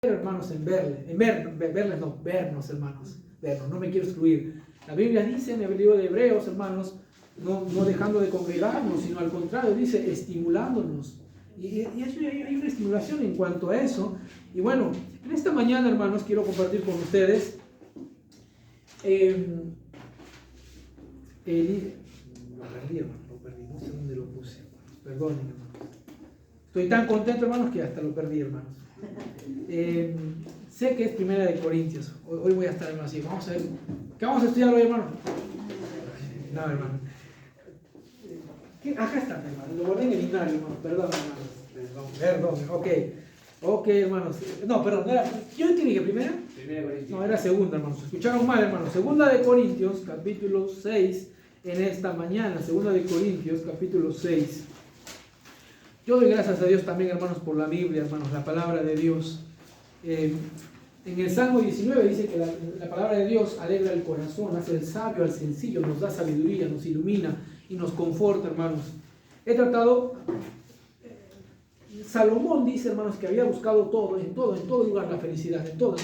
hermanos, vernos, hermanos, vernos, no me quiero excluir. La Biblia dice en el libro de Hebreos, hermanos, no dejando de congregarnos, sino al contrario, dice estimulándonos. Y hay una estimulación en cuanto a eso. Y bueno, en esta mañana, hermanos, quiero compartir con ustedes lo perdí, no sé dónde lo puse, hermanos. Perdonen, hermanos. Estoy tan contento, hermanos, que hasta lo perdí, hermanos. Sé que es Primera de Corintios. Hoy voy a estar, hermano, así. Vamos a ver. ¿Qué vamos a estudiar hoy, hermano? No, hermano. Acá está, hermano. Lo guardé en el inario, hermano. Perdón, hermanos. Perdón. Ok, hermanos. No, perdón. ¿Yo te dije primera? Primera de Corintios. No, era segunda, hermanos. Escucharon mal, hermanos. Segunda de Corintios, capítulo 6, en esta mañana. Segunda de Corintios, capítulo 6. Yo doy gracias a Dios también, hermanos, por la Biblia, hermanos, la palabra de Dios. En el Salmo 19 dice que la palabra de Dios alegra el corazón, hace el sabio al sencillo, nos da sabiduría, nos ilumina y nos conforta, hermanos. He tratado, Salomón dice, hermanos, que había buscado todo, en todo lugar la felicidad, en todo.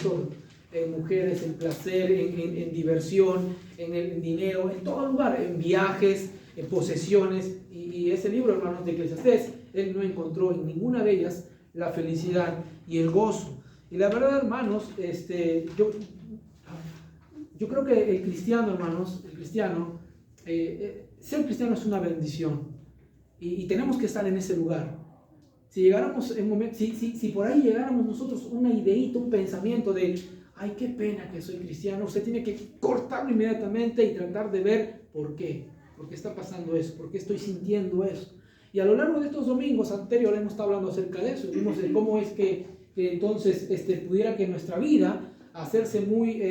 En mujeres, en placer, en diversión, en dinero, en todo lugar, en viajes, en posesiones. Y ese libro, hermanos, de Eclesiastés, él no encontró en ninguna de ellas la felicidad y el gozo. Y la verdad, hermanos, yo creo que el cristiano, hermanos, ser cristiano es una bendición. Y tenemos que estar en ese lugar. Si llegáramos en si por ahí llegáramos nosotros una ideita, un pensamiento de ay, qué pena que soy cristiano, usted tiene que cortarlo inmediatamente y tratar de ver por qué está pasando eso, por qué estoy sintiendo eso. Y a lo largo de estos domingos anteriores hemos estado hablando acerca de eso, vimos de cómo es que entonces pudiera que nuestra vida hacerse muy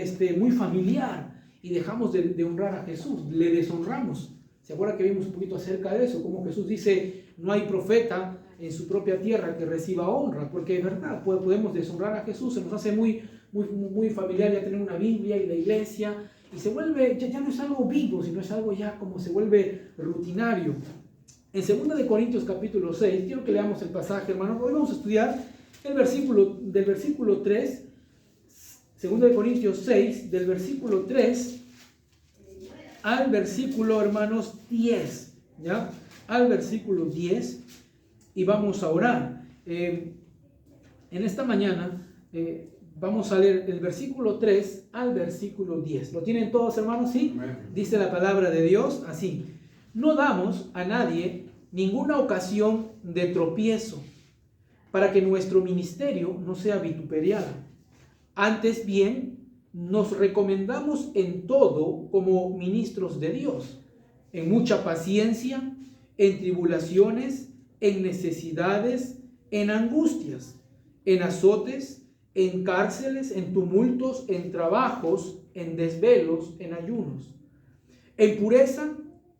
familiar y dejamos de honrar a Jesús, le deshonramos. ¿Se acuerda que vimos un poquito acerca de eso? Como Jesús dice, no hay profeta en su propia tierra que reciba honra, porque es verdad, podemos deshonrar a Jesús, se nos hace muy familiar ya tener una Biblia y la iglesia, y se vuelve, ya no es algo vivo, sino es algo ya como se vuelve rutinario. En 2 de Corintios capítulo 6, quiero que leamos el pasaje, hermanos. Hoy vamos a estudiar del versículo 3, 2 de Corintios 6, del versículo 3 al versículo, hermanos, 10, ¿ya? Al versículo 10, y vamos a orar. En esta mañana vamos a leer el versículo 3 al versículo 10. ¿Lo tienen todos, hermanos? ¿Sí? Amén. Dice la palabra de Dios así: no damos a nadie ninguna ocasión de tropiezo, para que nuestro ministerio no sea vituperiado. Antes bien, nos recomendamos en todo como ministros de Dios, en mucha paciencia, en tribulaciones, en necesidades, en angustias, en azotes, en cárceles, en tumultos, en trabajos, en desvelos, en ayunos, en pureza,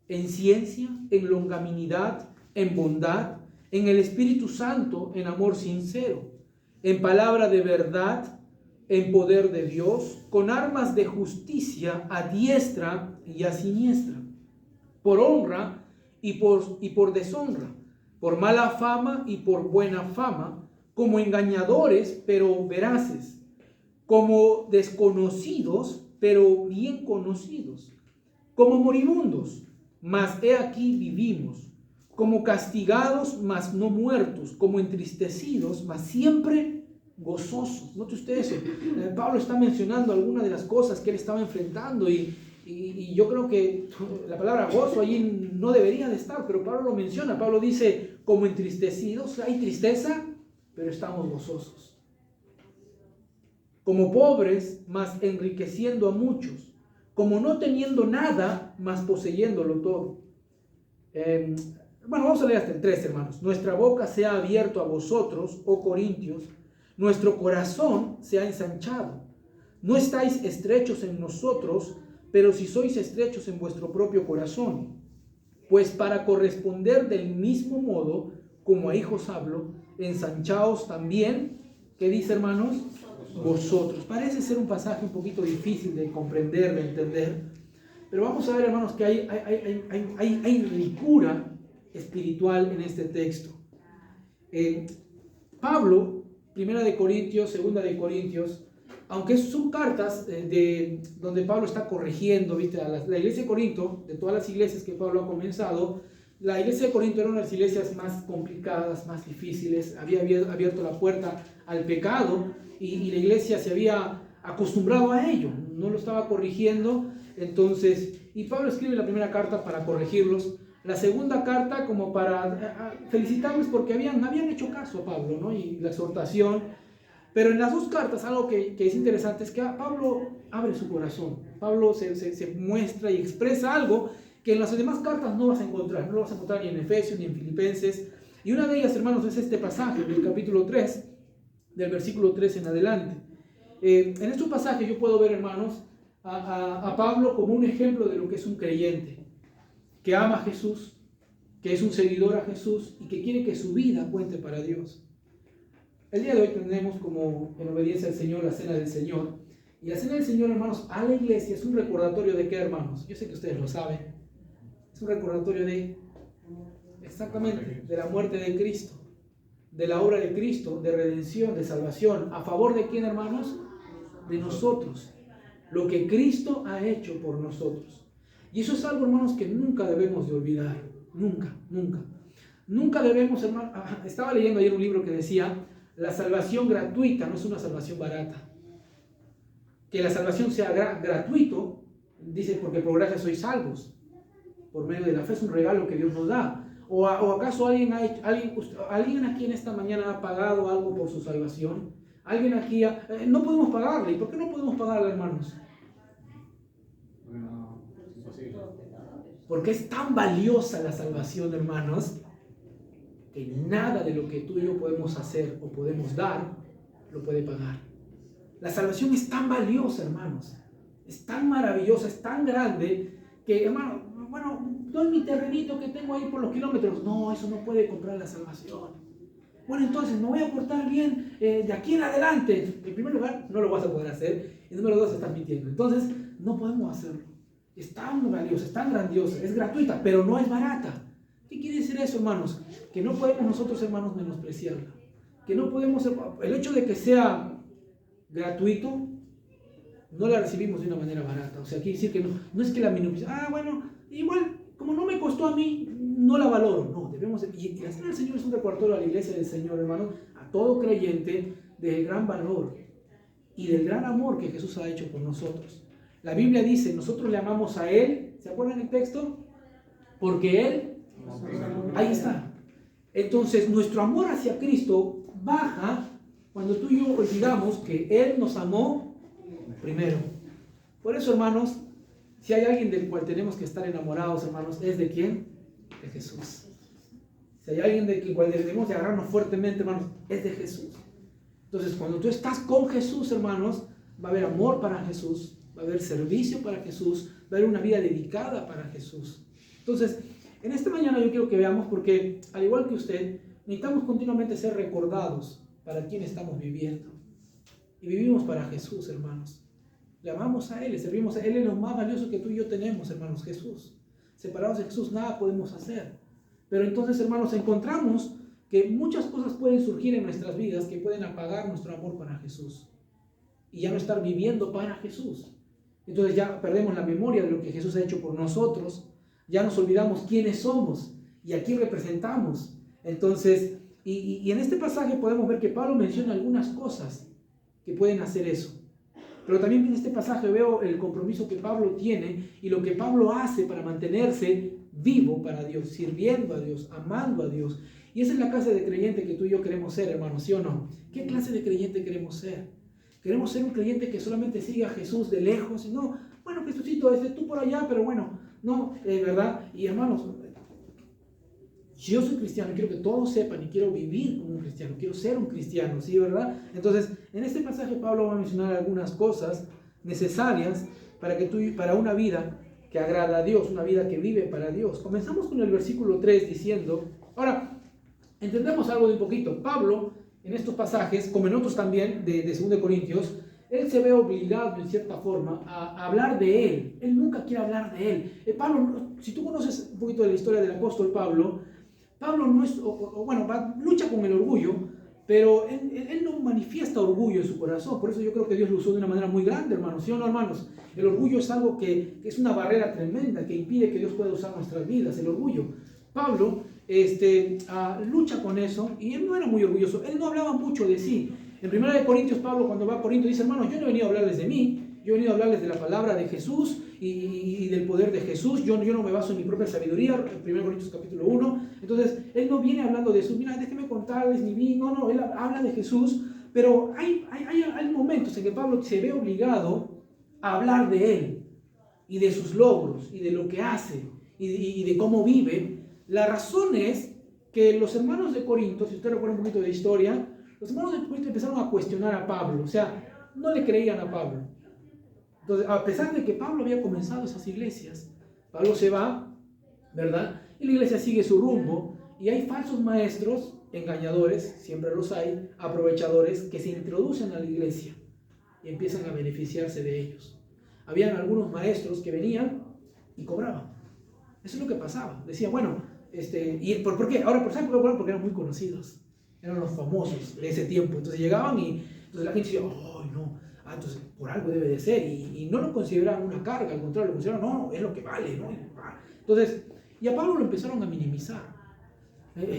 en ciencia, en longanimidad, en bondad, en el Espíritu Santo, en amor sincero, en palabra de verdad, en poder de Dios, con armas de justicia a diestra y a siniestra, por honra y por deshonra, por mala fama y por buena fama, como engañadores pero veraces, como desconocidos pero bien conocidos, como moribundos, mas he aquí vivimos, como castigados, mas no muertos, como entristecidos, mas siempre gozosos. Note usted eso. Pablo está mencionando algunas de las cosas que él estaba enfrentando y yo creo que la palabra gozo allí no debería de estar, pero Pablo lo menciona. Pablo dice, como entristecidos, hay tristeza, pero estamos gozosos. Como pobres, mas enriqueciendo a muchos. Como no teniendo nada, mas poseyéndolo todo. Bueno, vamos a leer hasta el 3, hermanos. Nuestra boca se ha abierto a vosotros, oh Corintios. Nuestro corazón se ha ensanchado. No estáis estrechos en nosotros, pero si sois estrechos en vuestro propio corazón. Pues para corresponder del mismo modo, como a hijos hablo, ensanchaos también, ¿qué dice, hermanos? Vosotros. Parece ser un pasaje un poquito difícil de comprender, de entender, pero vamos a ver, hermanos, que hay ricura espiritual en este texto. Pablo Primera de Corintios, Segunda de Corintios, aunque son cartas donde Pablo está corrigiendo, ¿viste? A la iglesia de Corinto, de todas las iglesias que Pablo ha comenzado, la iglesia de Corinto era una de las iglesias más complicadas, más difíciles, había abierto la puerta al pecado y la iglesia se había acostumbrado a ello, no lo estaba corrigiendo. Entonces, y Pablo escribe la primera carta para corregirlos, la segunda carta como para felicitarlos porque habían hecho caso a Pablo, ¿no? Y la exhortación. Pero en las dos cartas algo que es interesante es que Pablo abre su corazón. Pablo se muestra y expresa algo que en las demás cartas no vas a encontrar. No lo vas a encontrar ni en Efesios ni en Filipenses. Y una de ellas, hermanos, es este pasaje del capítulo 3, del versículo 3 en adelante. En este pasaje yo puedo ver, hermanos, a Pablo como un ejemplo de lo que es un creyente, que ama a Jesús, que es un seguidor a Jesús y que quiere que su vida cuente para Dios. El día de hoy tenemos como en obediencia al Señor la Cena del Señor. Y la Cena del Señor, hermanos, a la iglesia es un recordatorio de qué, hermanos. Yo sé que ustedes lo saben. Es un recordatorio exactamente, de la muerte de Cristo, de la obra de Cristo, de redención, de salvación. ¿A favor de quién, hermanos? De nosotros. Lo que Cristo ha hecho por nosotros. Y eso es algo, hermanos, que nunca debemos de olvidar. Nunca, nunca. Nunca debemos, hermanos. Estaba leyendo ayer un libro que decía: la salvación gratuita no es una salvación barata. Que la salvación sea gratuito, dice, porque por gracia sois salvos. Por medio de la fe es un regalo que Dios nos da. ¿O acaso alguien aquí en esta mañana ha pagado algo por su salvación? ¿Alguien aquí no podemos pagarle? ¿Y por qué no podemos pagarle, hermanos? Bueno, es imposible. Porque es tan valiosa la salvación, hermanos, que nada de lo que tú y yo podemos hacer o podemos dar lo puede pagar. La salvación es tan valiosa, hermanos, es tan maravillosa, es tan grande que, hermano, bueno, doy mi terrenito que tengo ahí por los kilómetros. No, eso no puede comprar la salvación. Bueno, entonces me voy a portar bien de aquí en adelante. En primer lugar, no lo vas a poder hacer. En número dos, estás mintiendo. Entonces, no podemos hacerlo. Es tan valiosa, es tan grandiosa, es gratuita, pero no es barata. ¿Qué quiere decir eso, hermanos? Que no podemos nosotros, hermanos, menospreciarla. Que no podemos, el hecho de que sea gratuito, no la recibimos de una manera barata. O sea, quiere decir que no es que la menospreciamos. Bueno, igual, como no me costó a mí, no la valoro. No, debemos, y la Cena del Señor es un recordatorio a la iglesia del Señor, hermanos, a todo creyente, del gran valor y del gran amor que Jesús ha hecho por nosotros. La Biblia dice: nosotros le amamos a Él. ¿Se acuerdan el texto? Porque Él, ahí está. Entonces, nuestro amor hacia Cristo baja cuando tú y yo olvidamos que Él nos amó primero. Por eso, hermanos, si hay alguien del cual tenemos que estar enamorados, hermanos, ¿es de quién? De Jesús. Si hay alguien del cual debemos de agarrarnos fuertemente, hermanos, es de Jesús. Entonces, cuando tú estás con Jesús, hermanos, va a haber amor para Jesús, va a haber servicio para Jesús, va a haber una vida dedicada para Jesús. Entonces, en esta mañana yo quiero que veamos, porque al igual que usted, necesitamos continuamente ser recordados para quién estamos viviendo. Y vivimos para Jesús, hermanos. Le amamos a Él, le servimos a Él. Él es lo más valioso que tú y yo tenemos, hermanos, Jesús. Separados de Jesús nada podemos hacer. Pero entonces, hermanos, encontramos que muchas cosas pueden surgir en nuestras vidas que pueden apagar nuestro amor para Jesús. Y ya no estar viviendo para Jesús. Entonces ya perdemos la memoria de lo que Jesús ha hecho por nosotros. Ya nos olvidamos quiénes somos y a quién representamos. Entonces, y en este pasaje podemos ver que Pablo menciona algunas cosas que pueden hacer eso. Pero también en este pasaje veo el compromiso que Pablo tiene y lo que Pablo hace para mantenerse vivo para Dios, sirviendo a Dios, amando a Dios. Y esa es la clase de creyente que tú y yo queremos ser, hermanos, ¿sí o no? ¿Qué clase de creyente queremos ser? Queremos ser un creyente que solamente sigue a Jesús de lejos y no, bueno, Jesucito, tú por allá, pero bueno, no, ¿verdad? Y hermanos, yo soy cristiano y quiero que todos sepan y quiero vivir como un cristiano, quiero ser un cristiano, ¿sí, verdad? Entonces, en este pasaje Pablo va a mencionar algunas cosas necesarias para una vida que agrada a Dios, una vida que vive para Dios. Comenzamos con el versículo 3 diciendo, ahora, entendemos algo de un poquito. Pablo, en estos pasajes, como en otros también de 2 Corintios, él se ve obligado en cierta forma a hablar de él. Él nunca quiere hablar de él. Pablo, si tú conoces un poquito de la historia del apóstol Pablo no es, lucha con el orgullo, pero él no manifiesta orgullo en su corazón. Por eso yo creo que Dios lo usó de una manera muy grande, hermanos. ¿Sí o no, hermanos? El orgullo es algo que es una barrera tremenda que impide que Dios pueda usar nuestras vidas, el orgullo. Pablo lucha con eso, y él no era muy orgulloso. Él no hablaba mucho de sí. En 1 Corintios, Pablo, cuando va a Corinto, dice: hermanos, yo no he venido a hablarles de mí, yo he venido a hablarles de la palabra de Jesús y del poder de Jesús. Yo no me baso en mi propia sabiduría. 1 Corintios capítulo 1. Entonces, él no viene hablando de eso. Mira, déjeme contarles mi vida. No, él habla de Jesús. Pero hay momentos en que Pablo se ve obligado a hablar de él y de sus logros y de lo que hace y de cómo vive. La razón es que los hermanos de Corinto, si usted recuerda un poquito de historia, los hermanos de Corinto empezaron a cuestionar a Pablo. O sea, no le creían a Pablo. Entonces, a pesar de que Pablo había comenzado esas iglesias, Pablo se va, ¿verdad? Y la iglesia sigue su rumbo, y hay falsos maestros, engañadores, siempre los hay, aprovechadores, que se introducen a la iglesia y empiezan a beneficiarse de ellos. Habían algunos maestros que venían y cobraban. Eso es lo que pasaba. Decían, bueno, ¿y por qué? Ahora, ¿saben por qué? Porque eran muy conocidos. Eran los famosos de ese tiempo. Entonces llegaban y entonces la gente decía: oh, no, entonces por algo debe de ser. Y no lo consideraban una carga, al contrario, lo consideraban: no, es lo que vale, ¿no? Entonces, y a Pablo lo empezaron a minimizar.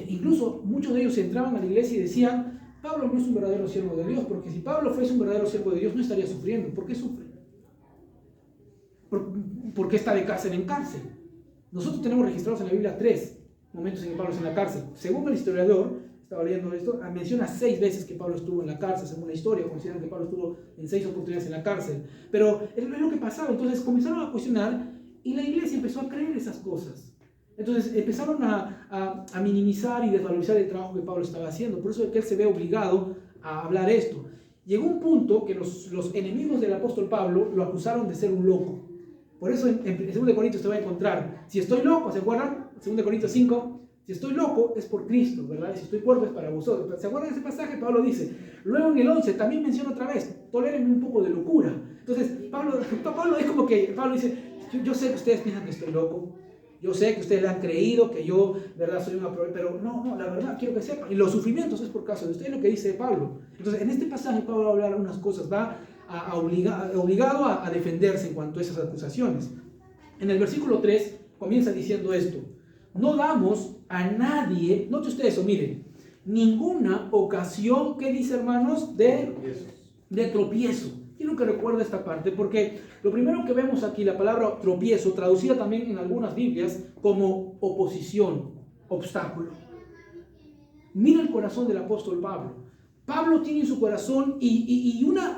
Incluso muchos de ellos entraban a la iglesia y decían: Pablo no es un verdadero siervo de Dios, porque si Pablo fuese un verdadero siervo de Dios no estaría sufriendo. ¿Por qué sufre? ¿Por qué está de cárcel en cárcel? Nosotros tenemos registrados en la Biblia 3 momentos en que Pablo está en la cárcel. Según el historiador, estaba leyendo esto, menciona 6 veces que Pablo estuvo en la cárcel. Según la historia, consideran que Pablo estuvo en 6 oportunidades en la cárcel. Pero es lo que pasaba. Entonces comenzaron a cuestionar y la iglesia empezó a creer esas cosas. Entonces empezaron a minimizar y desvalorizar el trabajo que Pablo estaba haciendo. Por eso es que él se ve obligado a hablar esto. Llegó un punto que los enemigos del apóstol Pablo lo acusaron de ser un loco. Por eso en 2 Corintios te va a encontrar: si estoy loco, ¿se acuerdan? 2 Corintios 5, si estoy loco es por Cristo, ¿verdad? Y si estoy cuerdo es para vosotros. ¿Se acuerdan de ese pasaje? Pablo dice. Luego en el 11 también menciona otra vez: tolérenme un poco de locura. Entonces Pablo es como que Pablo dice: yo sé que ustedes piensan que estoy loco, yo sé que ustedes le han creído que yo, ¿verdad?, soy una prueba, pero no, la verdad quiero que sepan, y los sufrimientos es por causa de ustedes, lo que dice Pablo. Entonces en este pasaje Pablo va a hablar unas cosas, va obligado a defenderse en cuanto a esas acusaciones. En el versículo 3 comienza diciendo esto: no damos a nadie, note usted eso, miren, ninguna ocasión, ¿qué dice, hermanos? De tropiezo. Quiero que recuerde esta parte, porque lo primero que vemos aquí, la palabra tropiezo, traducida también en algunas Biblias como oposición, obstáculo. Mira el corazón del apóstol Pablo. Pablo tiene en su corazón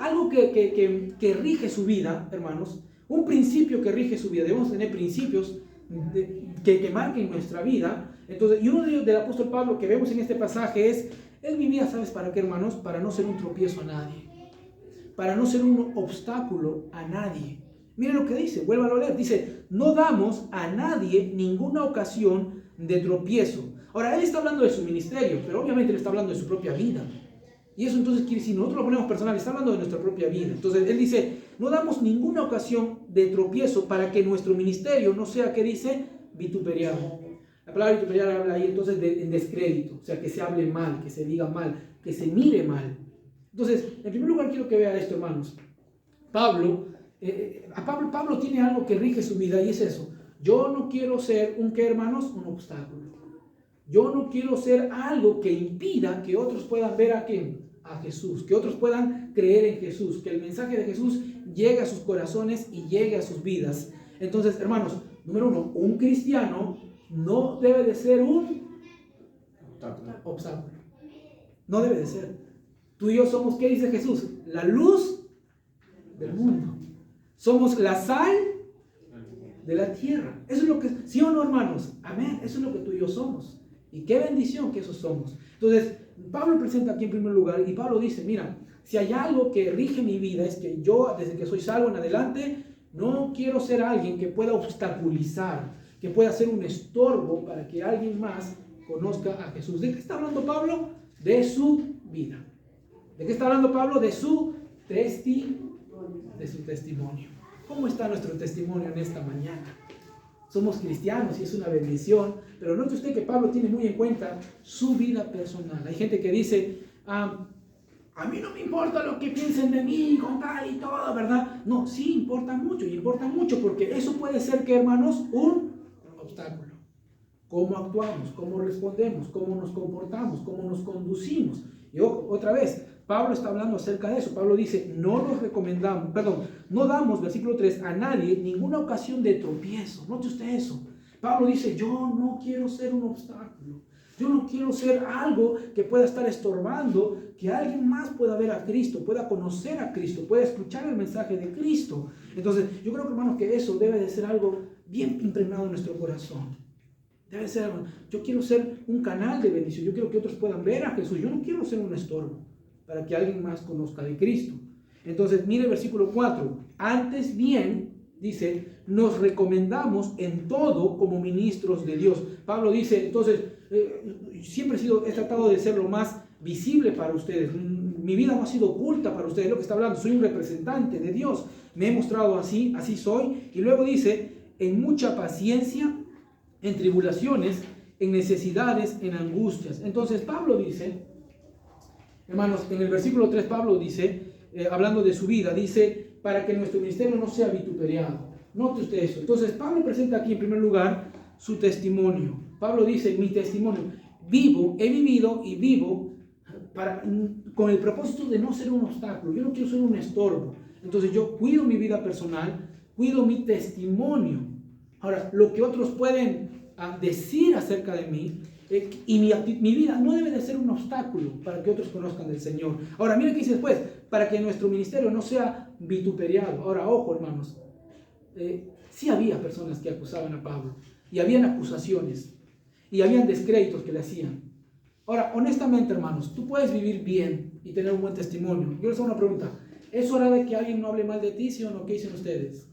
algo que rige su vida, hermanos, un principio que rige su vida. Debemos tener principios que marquen nuestra vida. Entonces, y uno de ellos del apóstol Pablo que vemos en este pasaje es: él vivía, ¿sabes para qué, hermanos? Para no ser un tropiezo a nadie, para no ser un obstáculo a nadie. Miren lo que dice, vuélvalo a leer. Dice: no damos a nadie ninguna ocasión de tropiezo. Ahora, él está hablando de su ministerio, pero obviamente él está hablando de su propia vida. Y eso entonces quiere decir, nosotros lo ponemos personal, está hablando de nuestra propia vida. Entonces él dice: no damos ninguna ocasión de tropiezo para que nuestro ministerio no sea, ¿qué dice? Vituperiado. La palabra vituperiar habla ahí entonces en descrédito, o sea, que se hable mal, que se diga mal, que se mire mal. Entonces, en primer lugar quiero que vea esto, hermanos. Pablo tiene algo que rige su vida, y es eso: yo no quiero ser ¿qué, hermanos? Un obstáculo. Yo no quiero ser algo que impida que otros puedan ver a quién, a Jesús, que otros puedan creer en Jesús, que el mensaje de Jesús llegue a sus corazones y llegue a sus vidas. Entonces, hermanos, número 1, un cristiano no debe de ser un obstáculo. No debe de ser. Tú y yo somos, ¿qué dice Jesús? La luz del mundo. Somos la sal de la tierra. Eso es lo que, ¿sí o no, hermanos? Amén. Eso es lo que tú y yo somos. Y qué bendición que eso somos. Entonces, Pablo presenta aquí en primer lugar, y Pablo dice: mira, si hay algo que rige mi vida, es que yo, desde que soy salvo en adelante, no quiero ser alguien que pueda obstaculizar, que pueda ser un estorbo para que alguien más conozca a Jesús. ¿De qué está hablando Pablo? De su vida. ¿De qué está hablando Pablo? De su testimonio. ¿Cómo está nuestro testimonio en esta mañana? Somos cristianos y es una bendición, pero note usted que Pablo tiene muy en cuenta su vida personal. Hay gente que dice: a mí no me importa lo que piensen de mí, con tal y todo, ¿verdad? No, sí importa mucho, porque eso puede ser, que hermanos, un obstáculo. Cómo actuamos, cómo respondemos, cómo nos comportamos, cómo nos conducimos. Y otra vez, Pablo está hablando acerca de eso. Pablo dice, no damos, versículo 3, a nadie ninguna ocasión de tropiezo. Note usted eso. Pablo dice, yo no quiero ser un obstáculo. Yo no quiero ser algo que pueda estar estorbando, que alguien más pueda ver a Cristo, pueda conocer a Cristo, pueda escuchar el mensaje de Cristo. Entonces, yo creo que, hermanos, que eso debe de ser algo bien impregnado en nuestro corazón. Debe ser, hermano, yo quiero ser un canal de bendición. Yo quiero que otros puedan ver a Jesús. Yo no quiero ser un estorbo para que alguien más conozca de Cristo. Entonces, mire el versículo 4. Antes bien, dice, nos recomendamos en todo como ministros de Dios. Pablo dice, entonces, siempre he tratado de ser lo más visible para ustedes. Mi vida no ha sido oculta para ustedes, lo que está hablando. Soy un representante de Dios. Me he mostrado así soy. Y luego dice, en mucha paciencia, en tribulaciones, en necesidades, en angustias. Entonces Pablo dice, hermanos, en el versículo 3 Pablo dice, hablando de su vida, dice, para que nuestro ministerio no sea vituperiado. Note usted eso. Entonces Pablo presenta aquí en primer lugar su testimonio. Pablo dice, mi testimonio, he vivido y vivo con el propósito de no ser un obstáculo. Yo no quiero ser un estorbo. Entonces yo cuido mi vida personal, cuido mi testimonio. Ahora, lo que otros pueden decir acerca de mí y mi vida no debe de ser un obstáculo para que otros conozcan del Señor. Ahora, miren qué dice después, para que nuestro ministerio no sea vituperiado. Ahora, ojo, hermanos, sí había personas que acusaban a Pablo y habían acusaciones y habían descréditos que le hacían. Ahora, honestamente, hermanos, tú puedes vivir bien y tener un buen testimonio. Yo les hago una pregunta. ¿Es hora de que alguien no hable mal de ti, sí o no? ¿Qué dicen ustedes?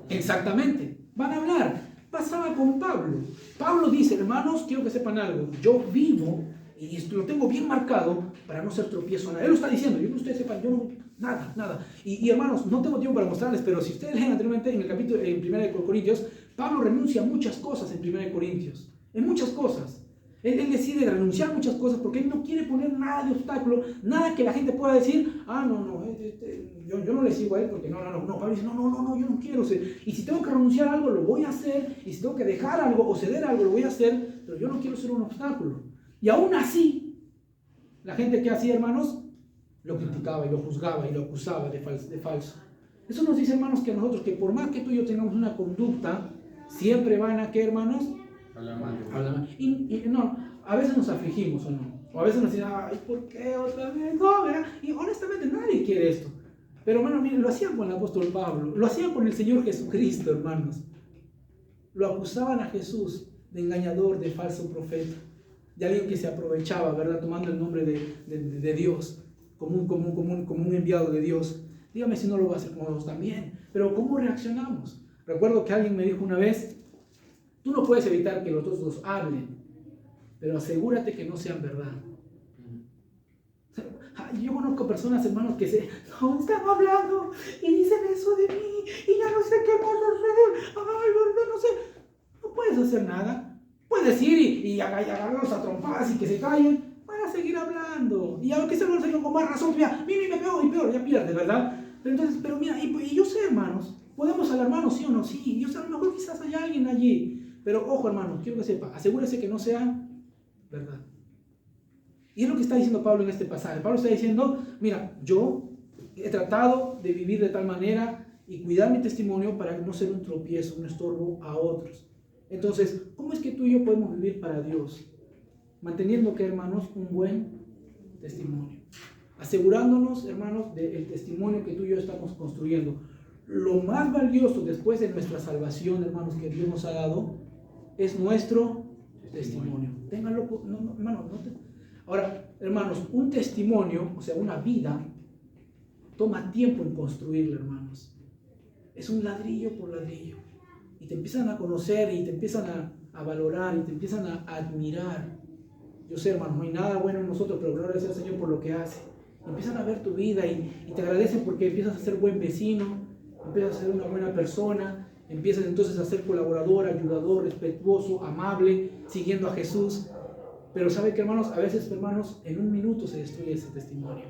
Exactamente, van a hablar. Pasaba con Pablo. Pablo dice, hermanos, quiero que sepan algo. Yo vivo, y esto lo tengo bien marcado, para no ser tropiezo a nadie. Él lo está diciendo, yo que ustedes sepan, yo no, nada. Y hermanos, no tengo tiempo para mostrarles, pero si ustedes leen anteriormente en el capítulo, en 1 Corintios, Pablo renuncia a muchas cosas en 1 Corintios. En muchas cosas. Él decide renunciar a muchas cosas porque él no quiere poner nada de obstáculo, nada que la gente pueda decir, yo no le sigo a él porque no. Pablo dice, no, yo no quiero ser. Y si tengo que renunciar a algo, lo voy a hacer. Y si tengo que dejar algo o ceder algo, lo voy a hacer. Pero yo no quiero ser un obstáculo. Y aún así, la gente que hacía, hermanos, lo criticaba y lo juzgaba y lo acusaba de falso. Eso nos dice, hermanos, que nosotros, que por más que tú y yo tengamos una conducta, siempre van a, ¿qué, hermanos? Hablar mal. Y no, a veces nos afligimos o no. O a veces nos dicen, ay, ¿por qué otra vez? No, ¿verdad? Y honestamente nadie quiere esto. Pero, hermano, miren, lo hacían con el apóstol Pablo. Lo hacían con el Señor Jesucristo, hermanos. Lo acusaban a Jesús de engañador, de falso profeta. De alguien que se aprovechaba, ¿verdad? Tomando el nombre de Dios. Como un enviado de Dios. Dígame si no lo va a hacer con nosotros también. Pero ¿cómo reaccionamos? Recuerdo que alguien me dijo una vez, tú no puedes evitar que los otros hablen, pero asegúrate que no sean verdad. Yo conozco personas, hermanos, que están hablando y dicen eso de mí y ya no sé qué más hacer. No sé. No puedes hacer nada. Puedes ir y agarrarlos a trompadas y que se callen. Van a seguir hablando. Y aunque se van a seguir con más razón, mira, me pegó y peor, ya pierdes, ¿verdad? Pero mira, y yo sé, hermanos, podemos alarmarnos, sí o no, sí. Yo sé, a lo mejor quizás haya alguien allí. Pero ojo, hermanos, quiero que sepa, asegúrese que no sea verdad. Y es lo que está diciendo Pablo en este pasaje. Pablo está diciendo, mira, yo he tratado de vivir de tal manera y cuidar mi testimonio para no ser un tropiezo, un estorbo a otros. Entonces, ¿cómo es que tú y yo podemos vivir para Dios? Manteniendo, que, hermanos, un buen testimonio. Asegurándonos, hermanos, del testimonio que tú y yo estamos construyendo. Lo más valioso después de nuestra salvación, hermanos, que Dios nos ha dado, es nuestro testimonio. Ténganlo, hermanos, Ahora, hermanos, un testimonio, o sea, una vida, toma tiempo en construirlo, hermanos. Es un ladrillo por ladrillo. Y te empiezan a conocer y te empiezan a valorar y te empiezan a admirar. Yo sé, hermanos, no hay nada bueno en nosotros, pero gloria sea al Señor por lo que hace. Empiezan a ver tu vida y te agradecen porque empiezas a ser buen vecino, empiezas a ser una buena persona, empiezas entonces a ser colaborador, ayudador, respetuoso, amable, siguiendo a Jesús. Pero ¿sabe qué, hermanos? A veces, hermanos, en un minuto se destruye ese testimonio.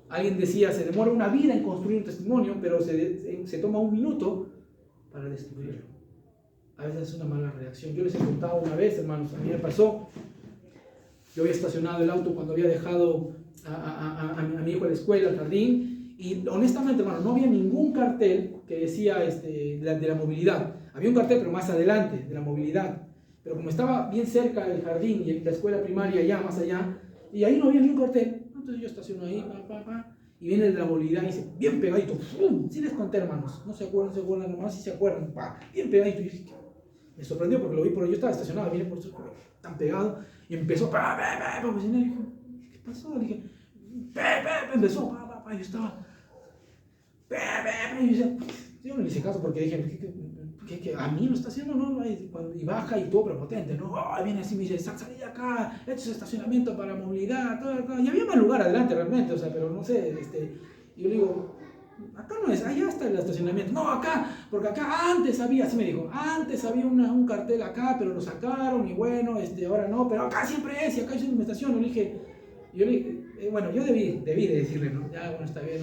Alguien decía, se demora una vida en construir un testimonio, pero se toma un minuto para destruirlo. A veces es una mala reacción. Yo les he contado una vez, hermanos, a mí me pasó. Yo había estacionado el auto cuando había dejado a mi hijo a la escuela, al jardín, y honestamente, hermano, no había ningún cartel que decía de la movilidad. Había un cartel, pero más adelante, de la movilidad. Pero como estaba bien cerca del jardín y la escuela primaria allá, más allá, y ahí no había ningún cartel, entonces yo estaciono ahí, y viene el de la movilidad y dice, bien pegadito, ¡pum! Sí les conté, hermanos, no se acuerdan, nomás si se acuerdan, bien pegadito. Y yo dije, me sorprendió porque lo vi por ahí, yo estaba estacionado, viene por eso, tan pegado, y empezó, y dije, ¿qué pasó? Le dije, empezó, y yo estaba, y yo decía, yo no le hice caso porque dije, que a mí lo está haciendo, ¿no? Y baja y todo prepotente, ¿no? Viene así, me dice, salí de acá, esto es estacionamiento para movilidad, todo. Y había más lugar adelante realmente, o sea, pero no sé, y yo le digo, acá no es, allá está el estacionamiento. No, acá, porque acá antes había, así me dijo, antes había un cartel acá, pero lo sacaron y bueno, ahora no, pero acá siempre es, y acá yo me estaciono. Yo le dije, bueno, yo debí de decirle, ¿no? Ya, bueno, está bien,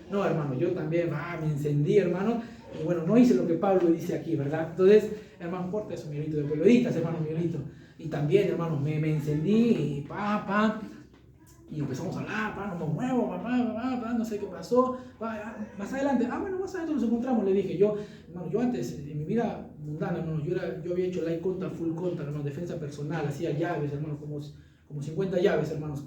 no, hermano, yo también, me encendí, hermano, y bueno, no hice lo que Pablo dice aquí, ¿verdad? Entonces, hermano, corta eso, Miguelito, después lo editas, hermano, Miguelito. Y también, hermano, me encendí y y empezamos a hablar, no me muevo, no sé qué pasó, más adelante, bueno, más adelante nos encontramos, le dije, hermano, yo antes, en mi vida mundana, hermano, yo había hecho light contact, full contact, hermano, defensa personal, hacía llaves, hermano, como 50 llaves, hermanos,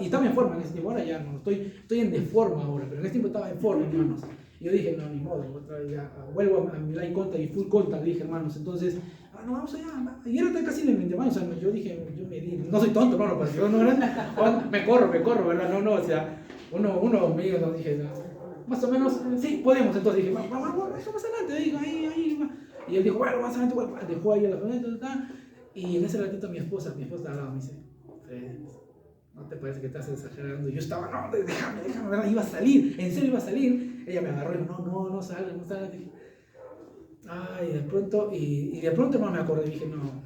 y estaba en forma en ese tiempo, ahora ya, hermano, estoy en deforma ahora, pero en ese tiempo estaba en forma, hermanos. Y yo dije, no, ni modo, otra vez ya, vuelvo a mi light contact y full contact, dije, hermanos, entonces, no, vamos allá, y era casi en el 20, hermanos, o sea, yo dije, yo me di, no soy tonto, hermano, pero yo no era, me corro, ¿verdad? No, o sea, uno me dijo, no, dije, no, más o menos, sí, podemos, entonces dije, vamos más adelante, digo, ahí, y él dijo, bueno, más adelante, bueno, dejó ahí a la familia, y en ese ratito mi esposa al lado me dice, ¿no te parece que estás exagerando? Y yo estaba, no, déjame, iba a salir, en serio iba a salir. Ella me agarró y dijo, no salga. Dije, de pronto, y de pronto, hermano, me acordé, dije, no.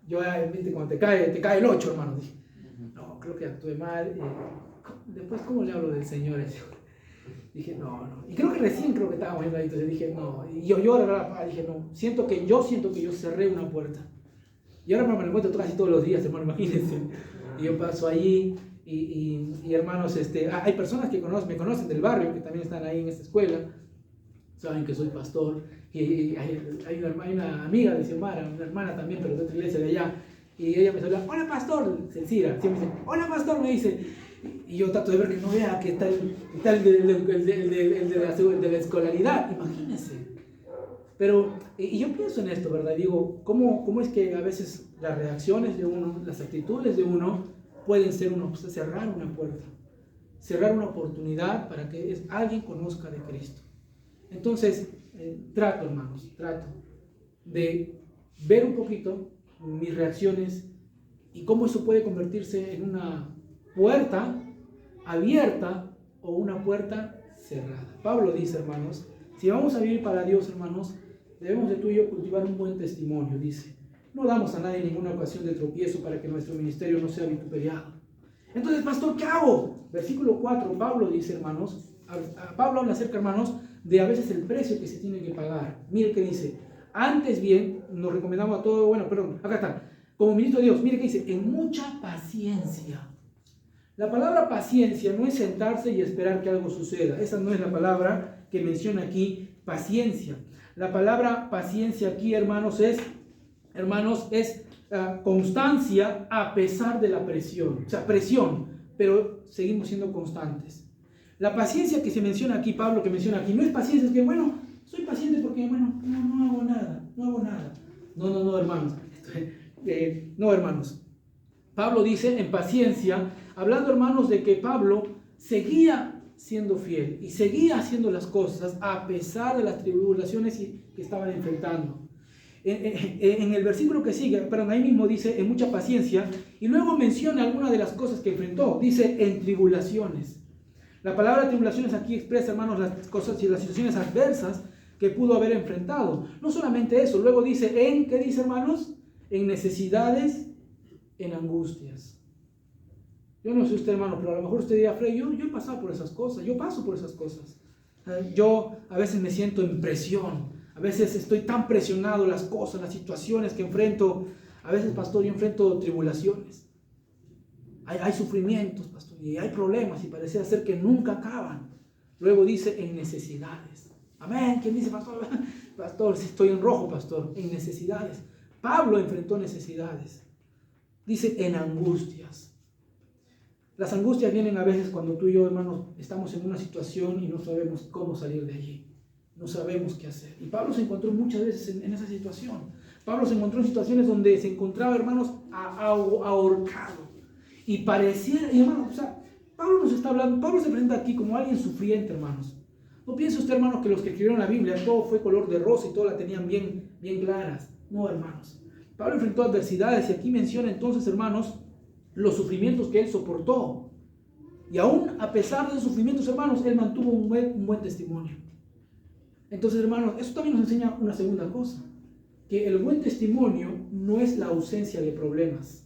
Yo, viste, cuando te cae el 8, hermano, dije, no, creo que actué mal. Después, ¿cómo le hablo del Señor? Dije, no. Y creo que estábamos viendo ahí, entonces dije, no. Y yo de verdad, dije, no, siento que yo cerré una puerta. Y ahora me lo encuentro casi todos los días, hermano, imagínense. Y yo paso allí y hermanos, hay personas que me conocen del barrio, que también están ahí en esta escuela, saben que soy pastor. Y hay una amiga de Xiomara, una hermana también, pero de otra iglesia de allá. Y ella me saluda, hola pastor, Cecira, siempre dice, hola pastor, me dice. Y yo trato de ver que no vea que está el de la escolaridad, imagínense. Pero, y yo pienso en esto, ¿verdad? Digo, ¿cómo es que a veces las reacciones de uno, las actitudes de uno, pueden ser cerrar una puerta, cerrar una oportunidad para que alguien conozca de Cristo? Entonces, hermanos, trato de ver un poquito mis reacciones y cómo eso puede convertirse en una puerta abierta o una puerta cerrada. Pablo dice, hermanos, si vamos a vivir para Dios, hermanos, debemos de tú y yo cultivar un buen testimonio, dice. No damos a nadie ninguna ocasión de tropiezo para que nuestro ministerio no sea vituperiado. Entonces, pastor, ¿qué hago? Versículo 4, Pablo dice, hermanos, Pablo habla acerca, hermanos, de a veces el precio que se tiene que pagar. Mire qué dice, antes bien, nos recomendamos a todo, acá está, como ministro de Dios, mire qué dice, en mucha paciencia. La palabra paciencia no es sentarse y esperar que algo suceda, esa no es la palabra que menciona aquí, paciencia. La palabra paciencia aquí, hermanos, es constancia a pesar de la presión. O sea, presión, pero seguimos siendo constantes. La paciencia que se menciona aquí, Pablo que menciona aquí, no es paciencia, es que, soy paciente porque, no hago nada. No, hermanos. No, hermanos. Pablo dice en paciencia, hablando, hermanos, de que Pablo seguía siendo fiel y seguía haciendo las cosas a pesar de las tribulaciones que estaban enfrentando. En el versículo que sigue, ahí mismo dice en mucha paciencia, y luego menciona algunas de las cosas que enfrentó, dice en tribulaciones. La palabra tribulaciones aquí expresa, hermanos, las cosas y las situaciones adversas que pudo haber enfrentado. No solamente eso, luego dice ¿qué dice, hermanos? en necesidades, en angustias. Yo no sé usted, hermano, pero a lo mejor usted dirá, Frey, yo he pasado por esas cosas, yo paso por esas cosas. Yo a veces me siento en presión, a veces estoy tan presionado, las cosas, las situaciones que enfrento. A veces, pastor, yo enfrento tribulaciones. Hay sufrimientos, pastor, y hay problemas, y parece ser que nunca acaban. Luego dice, en necesidades. Amén. ¿Quién dice, pastor? Pastor, si estoy en rojo, pastor, en necesidades. Pablo enfrentó necesidades. Dice, en angustias. Las angustias vienen a veces cuando tú y yo, hermanos, estamos en una situación y no sabemos cómo salir de allí. No sabemos qué hacer. Y Pablo se encontró muchas veces en esa situación. Pablo se encontró en situaciones donde se encontraba, hermanos, ahorcado. Y pareciera, y hermanos, o sea, Pablo nos está hablando, Pablo se presenta aquí como alguien sufriente, hermanos. No piense usted, hermanos, que los que escribieron la Biblia, todo fue color de rosa y todo la tenían bien claras. No, hermanos. Pablo enfrentó adversidades y aquí menciona entonces, hermanos, los sufrimientos que él soportó. Y aún a pesar de esos sufrimientos, hermanos, él mantuvo un buen testimonio. Entonces, hermanos, eso también nos enseña una segunda cosa, que el buen testimonio no es la ausencia de problemas.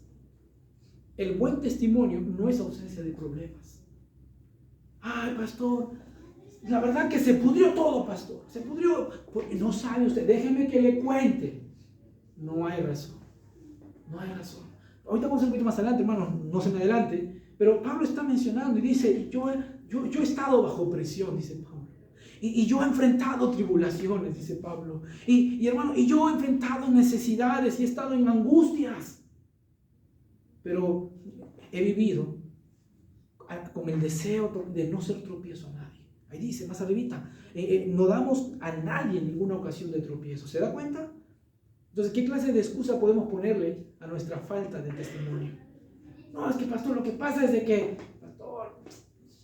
El buen testimonio no es ausencia de problemas. Ay, pastor, la verdad que se pudrió todo, pastor. Se pudrió. No sabe usted, déjeme que le cuente. No hay razón. No hay razón. Ahorita vamos a ir un poquito más adelante, hermanos, no se me adelante. Pero Pablo está mencionando y dice, yo he estado bajo presión, dice Pablo. Y yo he enfrentado tribulaciones, dice Pablo. Y hermano, y yo he enfrentado necesidades y he estado en angustias. Pero he vivido con el deseo de no ser tropiezo a nadie. Ahí dice, más arribita, no damos a nadie en ninguna ocasión de tropiezo. ¿Se da cuenta? Entonces, ¿qué clase de excusa podemos ponerle a nuestra falta de testimonio? No, es que, pastor, lo que pasa es de que, pastor,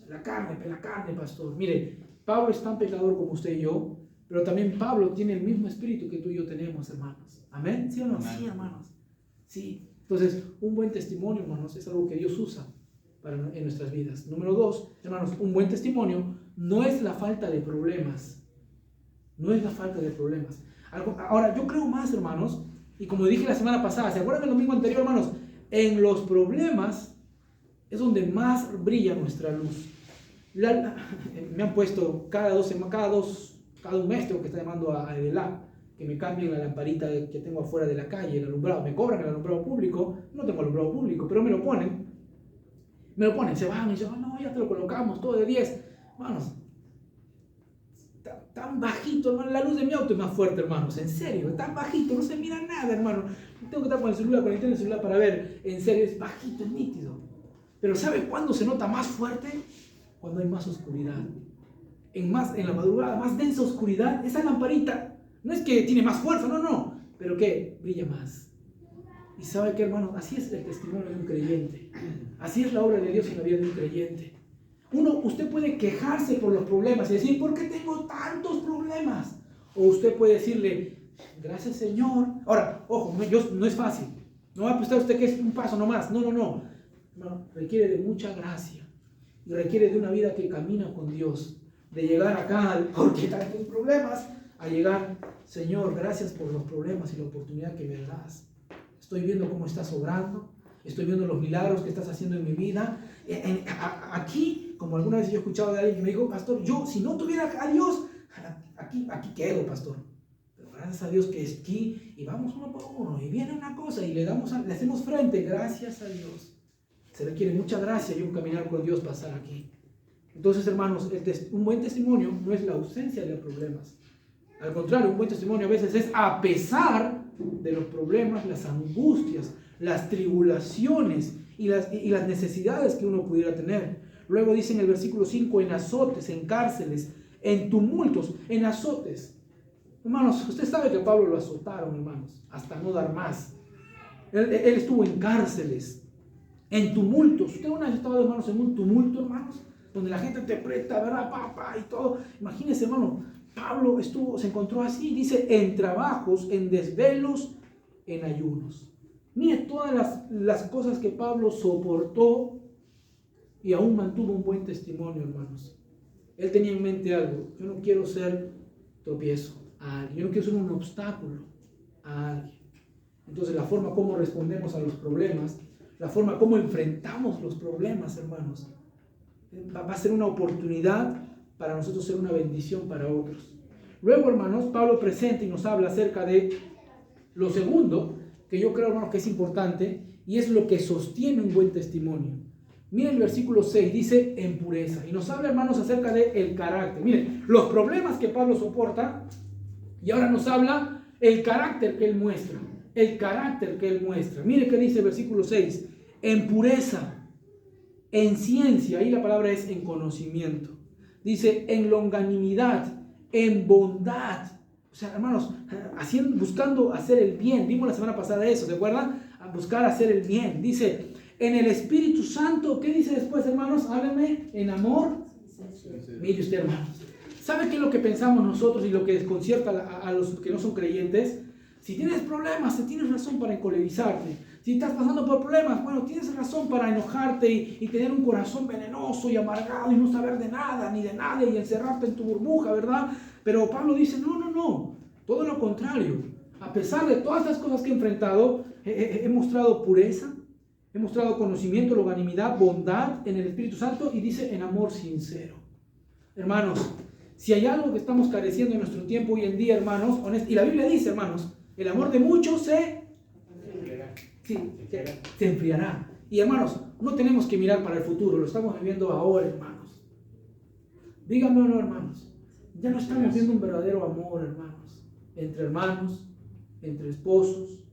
la carne, pastor. Mire, Pablo es tan pecador como usted y yo, pero también Pablo tiene el mismo espíritu que tú y yo tenemos, hermanos. ¿Amén? ¿Sí o no? Amén. Sí, hermanos. Sí. Entonces, un buen testimonio, hermanos, es algo que Dios usa en nuestras vidas. Número 2, hermanos, un buen testimonio no es la falta de problemas. No es la falta de problemas. Ahora, yo creo más, hermanos, y como dije la semana pasada, ¿se acuerdan del domingo anterior, hermanos? En los problemas es donde más brilla nuestra luz. Me han puesto cada un mes tengo que estar llamando a Edelá, que me cambien la lamparita que tengo afuera de la calle, el alumbrado. Me cobran el alumbrado público, no tengo alumbrado público, pero me lo ponen, se van y dicen, no, ya te lo colocamos, todo de 10. Hermanos, tan bajito, hermano, la luz de mi auto es más fuerte, hermanos, en serio, tan bajito, no se mira nada, hermano. Tengo que estar con el celular, conectar el celular para ver, en serio, es bajito, es nítido. Pero ¿sabe cuándo se nota más fuerte? Cuando hay más oscuridad. En la madrugada, más densa oscuridad, esa lamparita no es que tiene más fuerza, no, pero que brilla más. Y ¿sabe qué, hermano? Así es el testimonio de un creyente. Así es la obra de Dios en la vida de un creyente. Usted puede quejarse por los problemas y decir, ¿por qué tengo tantos problemas? O usted puede decirle, gracias Señor. Ahora, ojo, no es fácil. No va a pensar usted que es un paso nomás. No. Hermano, requiere de mucha gracia. Y requiere de una vida que camina con Dios. De llegar acá, porque tantos problemas, a llegar, Señor, gracias por los problemas y la oportunidad que me das. Estoy viendo cómo estás obrando. Estoy viendo los milagros que estás haciendo en mi vida. Aquí, como alguna vez yo he escuchado de alguien que me dijo, pastor, yo si no tuviera a Dios, aquí quedo, pastor. Pero gracias a Dios que es aquí y vamos uno por uno y viene una cosa y le hacemos frente, gracias a Dios. Se requiere mucha gracia y un caminar con Dios pasar aquí. Entonces, hermanos, un buen testimonio no es la ausencia de problemas. Al contrario, un buen testimonio a veces es a pesar de los problemas, las angustias, las tribulaciones y las necesidades que uno pudiera tener. Luego dice en el versículo 5, en azotes, en cárceles, en tumultos, en azotes. Hermanos, usted sabe que a Pablo lo azotaron, hermanos, hasta no dar más. Él estuvo en cárceles, en tumultos. Usted una vez estaba, hermanos, en un tumulto, hermanos, donde la gente te aprieta, ¿verdad? Y todo. Imagínese, hermano, Pablo se encontró así, dice, en trabajos, en desvelos, en ayunos. Mire todas las cosas que Pablo soportó y aún mantuvo un buen testimonio, hermanos. Él tenía en mente algo. Yo no quiero ser tropiezo a alguien. Yo no quiero ser un obstáculo a alguien. Entonces la forma como respondemos a los problemas, la forma como enfrentamos los problemas, hermanos, va a ser una oportunidad para nosotros ser una bendición para otros. Luego, hermanos, Pablo presenta y nos habla acerca de lo segundo, que yo creo, hermanos, que es importante, y es lo que sostiene un buen testimonio. Miren el versículo 6, dice en pureza, y nos habla, hermanos, acerca del carácter. Miren, los problemas que Pablo soporta, y ahora nos habla el carácter que él muestra, el carácter que él muestra. Miren qué dice el versículo 6, en pureza, en ciencia, ahí la palabra es en conocimiento. Dice en longanimidad, en bondad. O sea, hermanos, buscando hacer el bien. Vimos la semana pasada eso, ¿se acuerdan? A buscar hacer el bien. Dice, en el Espíritu Santo. ¿Qué dice después, hermanos? Háblenme. En amor. Mire usted, hermanos. ¿Sabe qué es lo que pensamos nosotros y lo que desconcierta a los que no son creyentes? Si tienes problemas, tienes razón para encolerizarte. Si estás pasando por problemas, bueno, tienes razón para enojarte y tener un corazón venenoso y amargado y no saber de nada ni de nadie y encerrarte en tu burbuja, ¿verdad? Pero Pablo dice, no, todo lo contrario. A pesar de todas las cosas que he enfrentado, he mostrado pureza, he mostrado conocimiento, longanimidad, bondad en el Espíritu Santo y dice en amor sincero. Hermanos, si hay algo que estamos careciendo en nuestro tiempo hoy en día, hermanos, y la Biblia dice, hermanos, el amor de muchos se enfriará. Y hermanos, no tenemos que mirar para el futuro, lo estamos viviendo ahora, hermanos. Díganme o no, hermanos, ya no estamos viendo un verdadero amor, hermanos, entre esposos,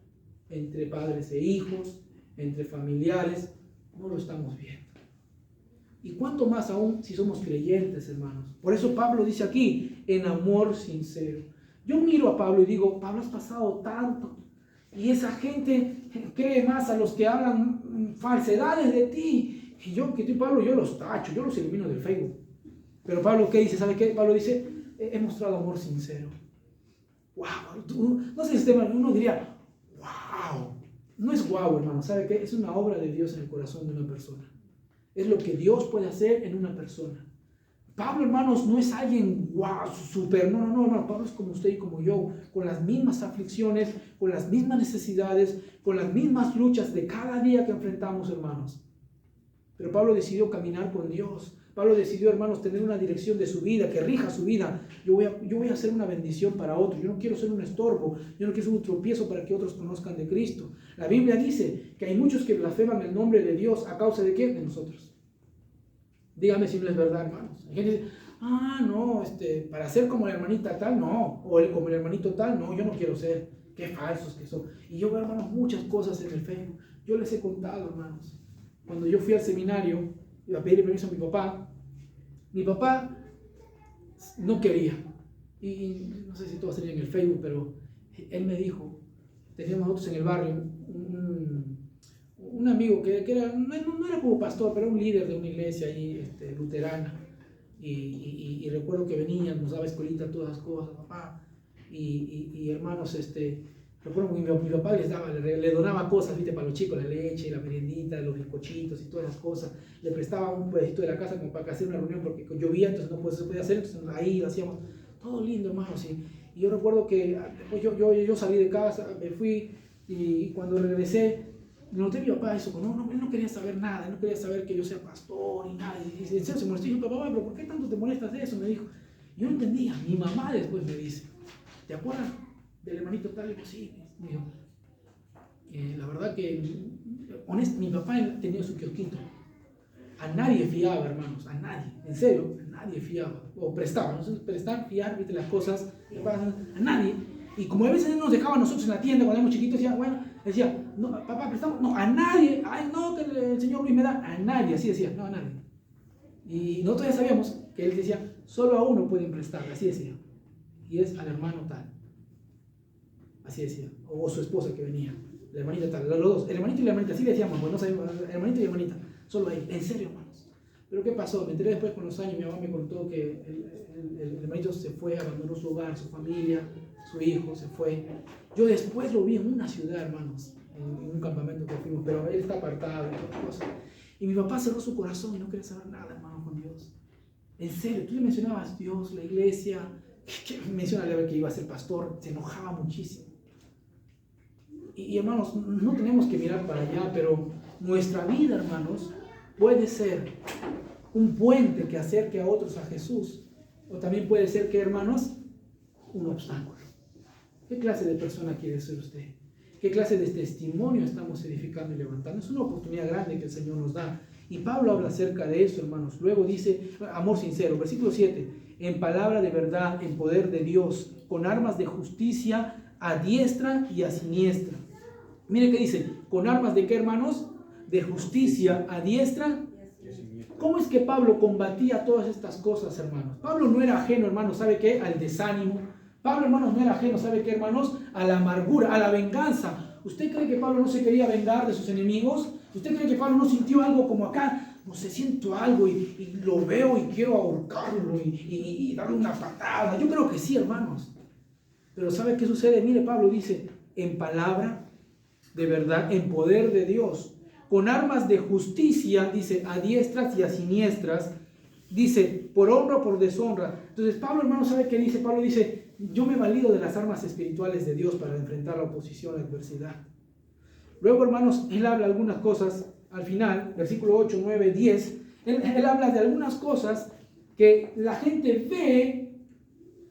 entre padres e hijos, entre familiares, no lo estamos viendo. Y cuánto más aún si somos creyentes, hermanos. Por eso Pablo dice aquí, en amor sincero. Yo miro a Pablo y digo, Pablo, has pasado tanto. Y esa gente cree más a los que hablan falsedades de ti. Y yo, que estoy Pablo, yo los tacho, yo los elimino del Facebook. Pero Pablo, ¿qué dice? ¿Sabe qué? Pablo dice, he mostrado amor sincero. ¡Wow! No sé si uno diría, ¡wow! No es wow, hermano. ¿Sabe qué? Es una obra de Dios en el corazón de una persona. Es lo que Dios puede hacer en una persona. Pablo, hermanos, no es alguien wow, súper, no. Pablo es como usted y como yo, con las mismas aflicciones, con las mismas necesidades, con las mismas luchas de cada día que enfrentamos, hermanos. Pero Pablo decidió caminar con Dios. Pablo decidió, hermanos, tener una dirección de su vida, que rija su vida. Yo voy a ser una bendición para otros. Yo no quiero ser un estorbo. Yo no quiero ser un tropiezo para que otros conozcan de Cristo. La Biblia dice que hay muchos que blasfeman el nombre de Dios a causa de ¿qué? De nosotros. Dígame si no es verdad, hermanos. Hay gente que dice, no, para ser como la hermanita tal, no. O como el hermanito tal, no, yo no quiero ser. Qué falsos que son. Y yo veo, hermanos, muchas cosas en el Facebook. Yo les he contado, hermanos. Cuando yo fui al seminario, iba a pedir permiso a mi papá. Mi papá no quería. Y no sé si todo sería en el Facebook, pero él me dijo, teníamos nosotros en el barrio un amigo que era, no era como pastor, pero era un líder de una iglesia ahí, luterana. Y recuerdo que venía, nos daba escuelita, todas las cosas, papá. Y hermanos, recuerdo que mi papá le donaba cosas, ¿viste? Para los chicos, la leche, la meriendita, los bizcochitos y todas esas cosas. Le prestaba un pedacito de la casa como para hacer una reunión porque llovía, entonces no se podía hacer, entonces ahí lo hacíamos. Todo lindo, hermanos. Y yo recuerdo que después yo salí de casa, me fui y cuando regresé, noté a mi papá eso, él no quería saber nada, él no quería saber que yo sea pastor ni nada. Y en serio se molestó. Y yo, papá, pero ¿por qué tanto te molestas de eso? Me dijo. Yo no entendía. Mi mamá después me dice, ¿te acuerdas del hermanito tal? Y pues sí, me dijo. La verdad que, mi papá tenía su kiosquito. A nadie fiaba, hermanos, a nadie, en serio, a nadie fiaba. O prestaba, no sé, prestar, fiar, viste las cosas, a nadie. Y como a veces él nos dejaba a nosotros en la tienda cuando éramos chiquitos, decía, no, papá, prestamos, no, a nadie, ay, no, que el señor Luis me da, a nadie, así decía, no, a nadie. Y nosotros ya sabíamos que él decía, solo a uno pueden prestarle, así decía, y es al hermano tal, así decía, o su esposa que venía, la hermanita tal, los dos, el hermanito y la hermanita, así le decíamos, pues no sabíamos, el hermanito y la hermanita, solo ahí, en serio, hermanos. Pero ¿qué pasó? Me enteré después con los años, mi mamá me contó que el hermanito se fue, abandonó su hogar, su familia, su hijo, se fue. Yo después lo vi en una ciudad, hermanos, en un campamento que fuimos, pero él está apartado y todas cosas. Y mi papá cerró su corazón y no quería saber nada, hermano, con Dios. En serio, tú le mencionabas Dios, la iglesia, que mencionaba que iba a ser pastor, se enojaba muchísimo. Y hermanos, no tenemos que mirar para allá, pero nuestra vida, hermanos, puede ser un puente que acerque a otros a Jesús. O también puede ser que, hermanos, un obstáculo. ¿Qué clase de persona quiere ser usted? ¿Qué clase de testimonio estamos edificando y levantando? Es una oportunidad grande que el Señor nos da. Y Pablo habla acerca de eso, hermanos. Luego dice, amor sincero, versículo 7, en palabra de verdad, en poder de Dios, con armas de justicia a diestra y a siniestra. Mire qué dice, con armas de qué, hermanos? De justicia a diestra. ¿Cómo es que Pablo combatía todas estas cosas, hermanos? Pablo no era ajeno, hermanos, ¿sabe qué? Al desánimo. Pablo, hermanos, no era ajeno, ¿sabe qué, hermanos? A la amargura, a la venganza. ¿Usted cree que Pablo no se quería vengar de sus enemigos? ¿Usted cree que Pablo no sintió algo como acá? No sé, siento algo y lo veo y quiero ahorcarlo y darle una patada. Yo creo que sí, hermanos. Pero ¿sabe qué sucede? Mire, Pablo dice, en palabra de verdad, en poder de Dios, con armas de justicia, dice, a diestras y a siniestras, dice, por honra o por deshonra. Entonces Pablo, hermano, ¿sabe qué dice? Pablo dice, yo me valido de las armas espirituales de Dios para enfrentar la oposición, la adversidad. Luego, hermanos, él habla algunas cosas, al final, versículo 8, 9, 10, él habla de algunas cosas que la gente ve,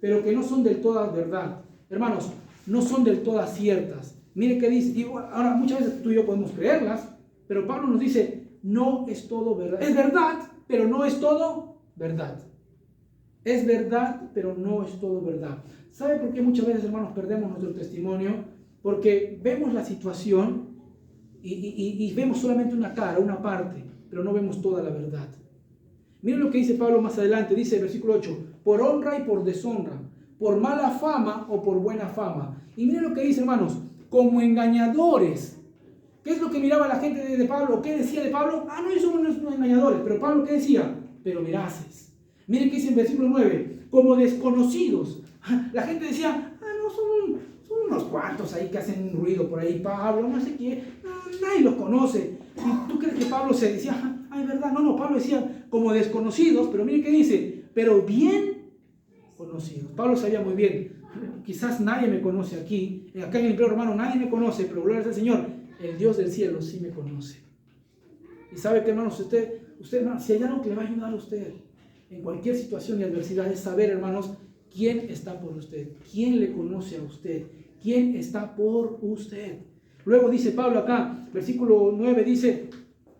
pero que no son del todas verdad. Hermanos, no son del todas ciertas. Mire qué dice, y ahora muchas veces tú y yo podemos creerlas, pero Pablo nos dice, no es todo verdad. Es verdad, pero no es todo verdad. Es verdad, pero no es todo verdad. ¿Sabe por qué muchas veces, hermanos, perdemos nuestro testimonio? Porque vemos la situación y vemos solamente una cara, una parte, pero no vemos toda la verdad. Miren lo que dice Pablo más adelante, dice el versículo 8, por honra y por deshonra, por mala fama o por buena fama. Y miren lo que dice, hermanos, como engañadores. ¿Qué es lo que miraba la gente de Pablo? ¿Qué decía de Pablo? Ah, no, ellos son unos engañadores. Pero Pablo, ¿qué decía? Pero veraces. Miren qué dice en versículo 9, como desconocidos. La gente decía, ah, no, son unos cuantos ahí que hacen un ruido por ahí, Pablo, no sé qué, no, nadie los conoce. ¿Y tú crees que Pablo se decía, ay, verdad? No, Pablo decía como desconocidos, pero miren qué dice, pero bien conocidos. Pablo sabía muy bien, quizás nadie me conoce aquí, acá en el Imperio Romano nadie me conoce, pero gloria al Señor, el Dios del cielo sí me conoce. Y sabe que, hermanos, usted hermano, si hay algo que le va a ayudar a usted en cualquier situación y adversidad es saber, hermanos, quién está por usted, quién le conoce a usted, quién está por usted. Luego dice Pablo acá, versículo 9 dice,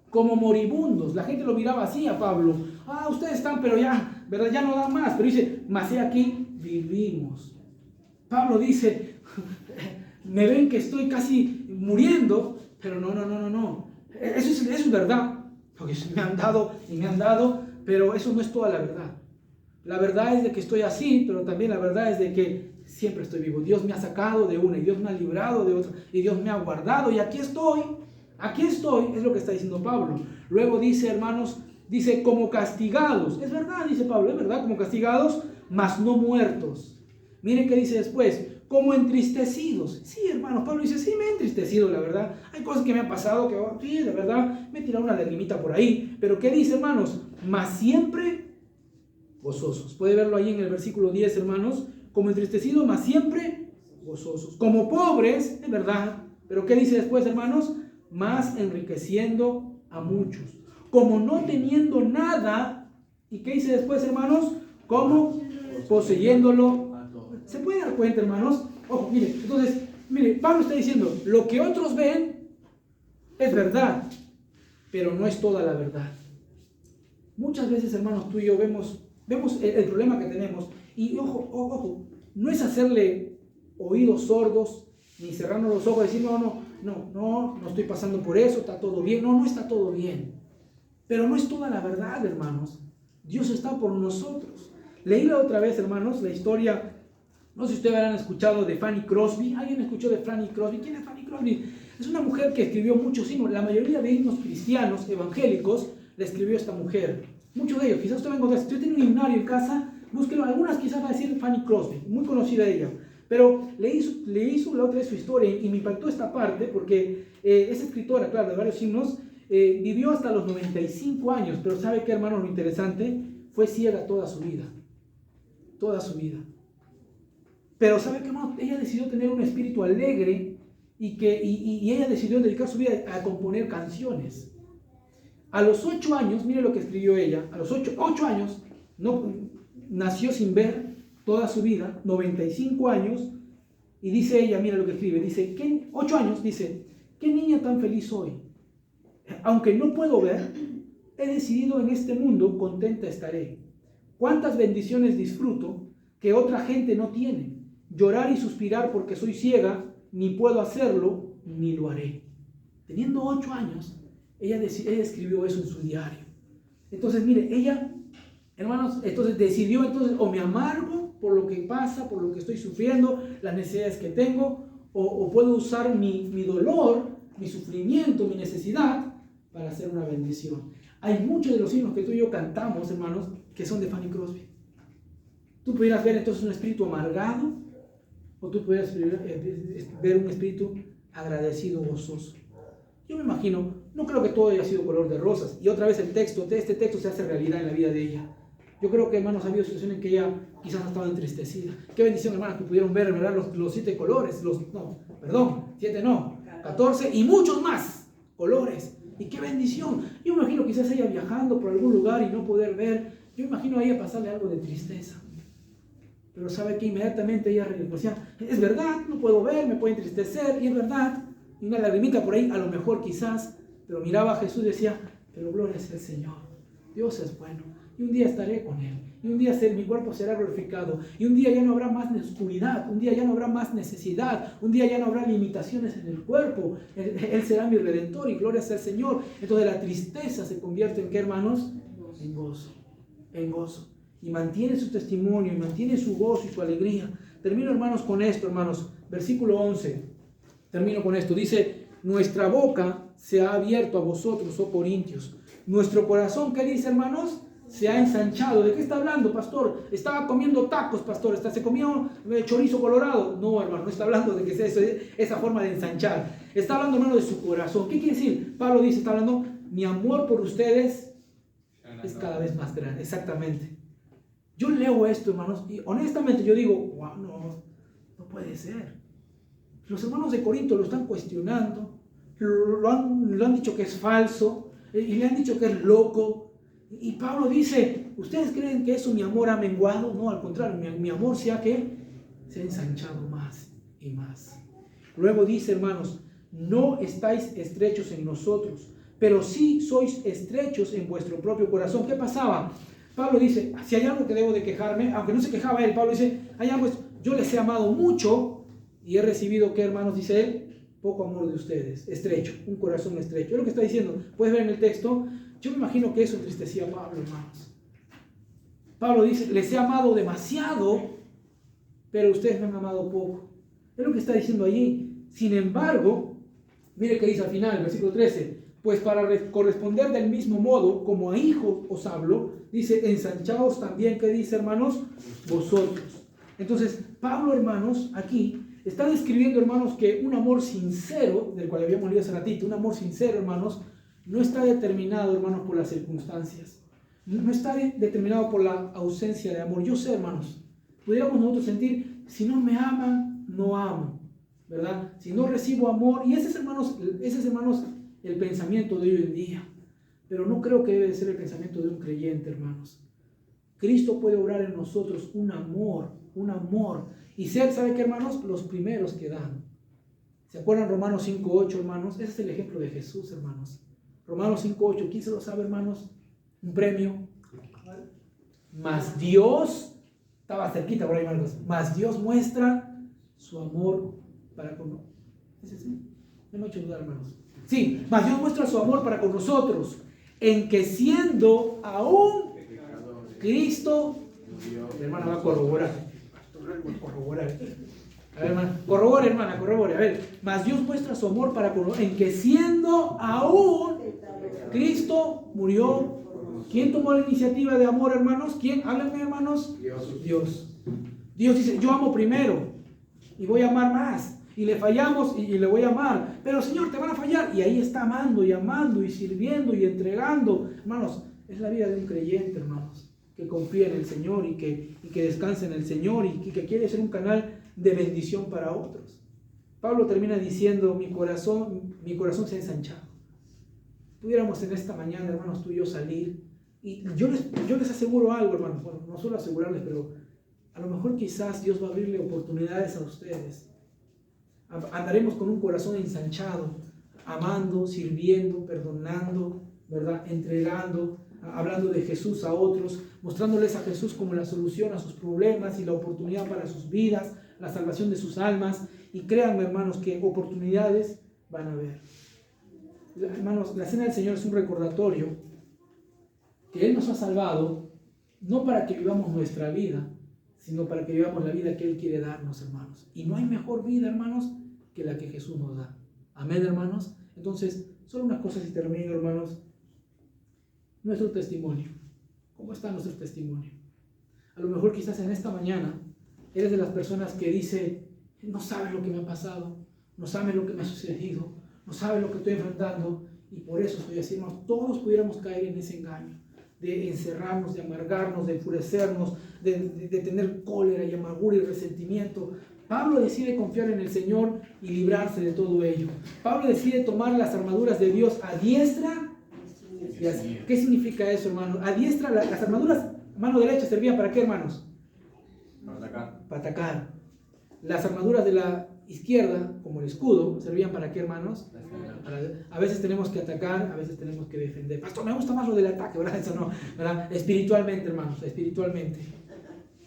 como moribundos. La gente lo miraba así a Pablo. Ah, ustedes están, pero ya, ¿verdad? Ya no dan más. Pero dice, mas he aquí vivimos. Pablo dice, me ven que estoy casi muriendo, pero no. Eso es verdad. Porque me han dado, pero eso no es toda la verdad. La verdad es de que estoy así, pero también la verdad es de que siempre estoy vivo. Dios me ha sacado de una y Dios me ha librado de otra y Dios me ha guardado y aquí estoy, es lo que está diciendo Pablo. Luego dice, hermanos, dice como castigados. Es verdad, dice Pablo, es verdad, como castigados, mas no muertos. Miren qué dice después, como entristecidos. Sí, hermanos, Pablo dice, sí, me he entristecido, la verdad. Hay cosas que me han pasado que, sí, la verdad, me he tirado una lagrimita por ahí. Pero ¿qué dice, hermanos? Mas siempre gozosos. Puede verlo ahí en el versículo 10, hermanos. Como entristecidos, mas siempre gozosos. Como pobres, es verdad. Pero ¿qué dice después, hermanos? Más enriqueciendo a muchos. Como no teniendo nada. ¿Y qué dice después, hermanos? Como poseyéndolo. ¿Se puede dar cuenta, hermanos? Ojo, mire, entonces, mire, Pablo está diciendo, lo que otros ven es verdad, pero no es toda la verdad. Muchas veces, hermanos, tú y yo vemos el problema que tenemos. Y ojo, no es hacerle oídos sordos, ni cerrarnos los ojos y decir, no estoy pasando por eso, está todo bien. No está todo bien. Pero no es toda la verdad, hermanos. Dios está por nosotros. Leí la otra vez, hermanos, la historia, no sé si ustedes habrán escuchado de Fanny Crosby. ¿Alguien escuchó de Fanny Crosby? ¿Quién es Fanny Crosby? Es una mujer que escribió muchos himnos. La mayoría de himnos cristianos, evangélicos, la escribió esta mujer. Muchos de ellos, quizás usted va a encontrar, si usted tiene un himnario en casa, búsquelo. Algunas quizás va a decir Fanny Crosby, muy conocida ella. Pero leí la otra vez su historia y me impactó esta parte porque es escritora, claro, de varios himnos. Vivió hasta los 95 años, pero ¿sabe qué, hermano? Lo interesante, fue ciega toda su vida. Toda su vida. Pero ¿sabe qué, hermano? Ella decidió tener un espíritu alegre y ella decidió dedicar su vida a componer canciones. A los 8 años, mire lo que escribió ella, a los 8 años, no, nació sin ver toda su vida, 95 años, y dice ella, mira lo que escribe, dice, 8 años, dice, qué niña tan feliz soy. Aunque no puedo ver, he decidido en este mundo, contenta estaré. Cuántas bendiciones disfruto que otra gente no tiene. Llorar y suspirar porque soy ciega, ni puedo hacerlo, ni lo haré. Teniendo 8 años, ella escribió eso en su diario. Entonces, mire, ella, hermanos, entonces decidió, o me amargo por lo que pasa, por lo que estoy sufriendo, las necesidades que tengo, o puedo usar mi dolor, mi sufrimiento, mi necesidad, para hacer una bendición. Hay muchos de los himnos que tú y yo cantamos, hermanos, que son de Fanny Crosby. Tú pudieras ver entonces un espíritu amargado, o tú pudieras ver un espíritu agradecido, gozoso. Yo me imagino, no creo que todo haya sido color de rosas. Y otra vez este texto se hace realidad en la vida de ella. Yo creo que, hermanos, ha habido situaciones en que ella quizás ha estado entristecida. Qué bendición, hermanos, que pudieron ver, ¿verdad? Los 7 colores, 7 no, 14 y muchos más colores. Y qué bendición. Yo me imagino quizás ella viajando por algún lugar y no poder ver. Yo me imagino a ella pasarle algo de tristeza. Pero sabe que inmediatamente ella decía, es verdad, no puedo ver, me puede entristecer, y es verdad. Y una lagrimita por ahí, a lo mejor quizás, pero miraba a Jesús y decía, pero gloria sea el Señor, Dios es bueno, y un día estaré con Él, y un día mi cuerpo será glorificado, y un día ya no habrá más oscuridad, un día ya no habrá más necesidad, un día ya no habrá limitaciones en el cuerpo, Él será mi Redentor, y gloria sea el Señor. Entonces la tristeza se convierte en ¿qué, hermanos? En gozo, en gozo, y mantiene su testimonio, y mantiene su gozo y su alegría. Termino, hermanos, con esto, hermanos, versículo 11. Termino con esto. Dice, nuestra boca se ha abierto a vosotros, oh Corintios. Nuestro corazón, ¿qué dice, hermanos? Se ha ensanchado. ¿De qué está hablando, pastor? Estaba comiendo tacos, pastor. Se comió chorizo colorado. No, hermano, no está hablando de que sea esa forma de ensanchar. Está hablando, hermano, de su corazón. ¿Qué quiere decir? Pablo dice, está hablando, mi amor por ustedes es cada vez más grande. Exactamente. Yo leo esto, hermanos, y honestamente yo digo, wow, no puede ser. Los hermanos de Corinto lo están cuestionando, lo han dicho que es falso, y le han dicho que es loco. Y Pablo dice, ¿ustedes creen que eso mi amor ha menguado? No, al contrario, mi amor se ha ensanchado más y más. Luego dice, hermanos, no estáis estrechos en nosotros, pero sí sois estrechos en vuestro propio corazón. ¿Qué pasaba? Pablo dice, si hay algo que debo de quejarme, aunque no se quejaba él, Pablo dice, hay algo, yo les he amado mucho, y he recibido, ¿qué, hermanos? Dice él, poco amor de ustedes, estrecho, un corazón estrecho. Es lo que está diciendo. Puedes ver en el texto. Yo me imagino que eso entristecía a Pablo, hermanos. Pablo dice, les he amado demasiado, pero ustedes me han amado poco. Es lo que está diciendo allí. Sin embargo, mire que dice al final, el versículo 13, pues para corresponder del mismo modo, como a hijos os hablo, dice, ensanchaos también, ¿qué dice, hermanos? Vosotros. Entonces, Pablo, hermanos, aquí está describiendo, hermanos, que un amor sincero, del cual habíamos leído hace ratito, un amor sincero, hermanos, no está determinado, hermanos, por las circunstancias. No está determinado por la ausencia de amor. Yo sé, hermanos, pudiéramos nosotros sentir, si no me aman, no amo, ¿verdad? Si no recibo amor, y ese es, hermanos, el pensamiento de hoy en día. Pero no creo que debe ser el pensamiento de un creyente, hermanos. Cristo puede obrar en nosotros un amor, y ser, ¿sabe qué, hermanos? Los primeros que dan. ¿Se acuerdan Romanos 5.8, hermanos? Ese es el ejemplo de Jesús, hermanos. Romanos 5.8, ¿quién se lo sabe, hermanos? Un premio. Mas Dios, estaba cerquita por ahí, Marcos, mas Dios muestra su amor para con nosotros. ¿Es ese? Me he hecho dudar, hermanos. Sí, mas Dios muestra su amor para con nosotros, en que siendo aún Cristo, mi hermana va a corroborar. A ver, hermana, corrobore. A ver, mas Dios muestra su amor para con nosotros, en que siendo aún Cristo murió. ¿Quién tomó la iniciativa de amor, hermanos? ¿Quién? Háblenme, hermanos. Dios. Dios dice, yo amo primero y voy a amar más. Y le fallamos y le voy a amar. Pero Señor, te van a fallar. Y ahí está amando y sirviendo y entregando. Hermanos, es la vida de un creyente, hermanos, que confía en el Señor y que descansa en el Señor y que quiere ser un canal de bendición para otros. Pablo termina diciendo, mi corazón se ha ensanchado. Pudiéramos en esta mañana, hermanos, tú y yo salir, y yo les aseguro algo, hermanos, bueno, no solo asegurarles, pero a lo mejor quizás Dios va a abrirle oportunidades a ustedes. Andaremos con un corazón ensanchado, amando, sirviendo, perdonando, ¿verdad? Entregando, hablando de Jesús a otros, mostrándoles a Jesús como la solución a sus problemas y la oportunidad para sus vidas, la salvación de sus almas. Y créanme, hermanos, que oportunidades van a haber. Hermanos, la cena del Señor es un recordatorio que Él nos ha salvado, no para que vivamos nuestra vida, sino para que vivamos la vida que Él quiere darnos, hermanos. Y no hay mejor vida, hermanos, que la que Jesús nos da. Amén, hermanos. Entonces, solo una cosa si termino, hermanos. Nuestro testimonio. ¿Cómo está nuestro testimonio? A lo mejor quizás en esta mañana eres de las personas que dice, no sabes lo que me ha pasado, no sabes lo que me ha sucedido, no sabes lo que estoy enfrentando, y por eso estoy así, hermanos. Todos pudiéramos caer en ese engaño de encerrarnos, de amargarnos, de enfurecernos, de tener cólera y amargura y resentimiento. Pablo decide confiar en el Señor y librarse de todo ello. Pablo decide tomar las armaduras de Dios a diestra. ¿Qué significa eso, hermano? A diestra, las armaduras, mano derecha, servían ¿para qué, hermanos? Para atacar. Para atacar. Las armaduras de la izquierda, como el escudo, servían ¿para qué, hermanos? A veces tenemos que atacar, a veces tenemos que defender. Pastor, me gusta más lo del ataque, ¿verdad? Eso no, ¿verdad? Espiritualmente, hermanos, espiritualmente.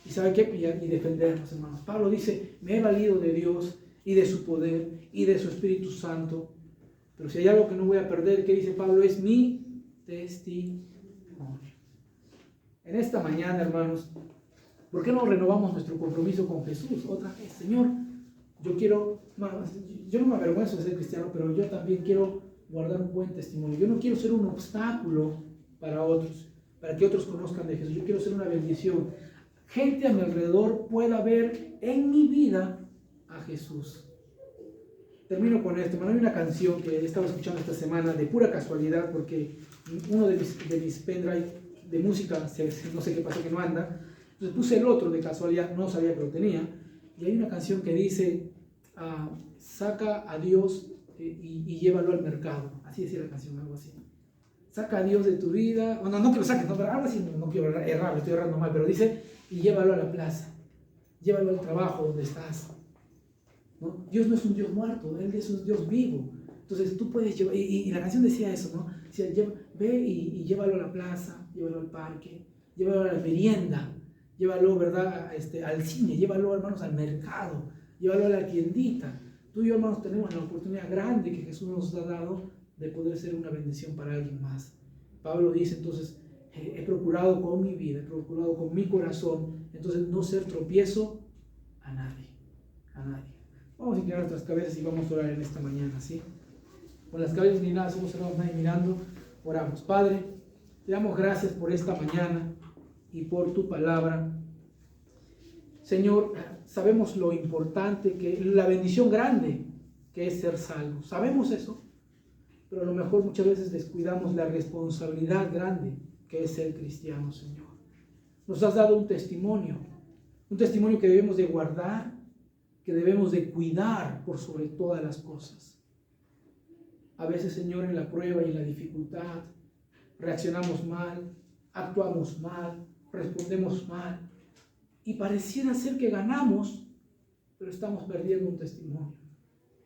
¿Y sabe qué? Y defendernos, hermanos. Pablo dice, me he valido de Dios y de su poder y de su Espíritu Santo. Pero si hay algo que no voy a perder, ¿qué dice Pablo? Es mi testimonio. En esta mañana, hermanos, ¿por qué no renovamos nuestro compromiso con Jesús? Otra vez, Señor, yo no me avergüenzo de ser cristiano, pero yo también quiero guardar un buen testimonio. Yo no quiero ser un obstáculo para otros, para que otros conozcan de Jesús. Yo quiero ser una bendición. Gente a mi alrededor pueda ver en mi vida a Jesús. Termino con esto. Hay una canción que estaba escuchando esta semana de pura casualidad, porque uno de mis pendrive de música, no sé qué pasó que no anda, entonces puse el otro de casualidad, no sabía que lo tenía, y hay una canción que dice, saca a Dios y llévalo al mercado. Así decía la canción, algo así. Saca a Dios de tu vida, no que lo saques, pero algo así, no quiero errar, estoy errando mal, pero dice, y llévalo a la plaza, llévalo al trabajo donde estás. ¿No? Dios no es un Dios muerto, Él es un Dios vivo. Entonces tú puedes llevar, y la canción decía eso, ¿no? Decía, ve y llévalo a la plaza, llévalo al parque, llévalo a la merienda, llévalo, ¿verdad? Al cine, llévalo, hermanos, al mercado, llévalo a la tiendita. Tú y yo, hermanos, tenemos la oportunidad grande que Jesús nos ha dado de poder ser una bendición para alguien más. Pablo dice, entonces, he procurado con mi vida, he procurado con mi corazón, entonces no ser tropiezo a nadie, a nadie. Vamos a inclinar nuestras cabezas y vamos a orar en esta mañana, ¿sí? Con las cabezas inclinadas, somos cerrados, nadie mirando, oramos. Padre, te damos gracias por esta mañana y por tu palabra. Señor, sabemos lo importante, la bendición grande que es ser salvos. Sabemos eso, pero a lo mejor muchas veces descuidamos la responsabilidad grande que es ser cristiano, Señor. Nos has dado un testimonio que debemos de guardar, que debemos de cuidar por sobre todas las cosas. A veces, Señor, en la prueba y en la dificultad, reaccionamos mal, actuamos mal, respondemos mal, y pareciera ser que ganamos, pero estamos perdiendo un testimonio.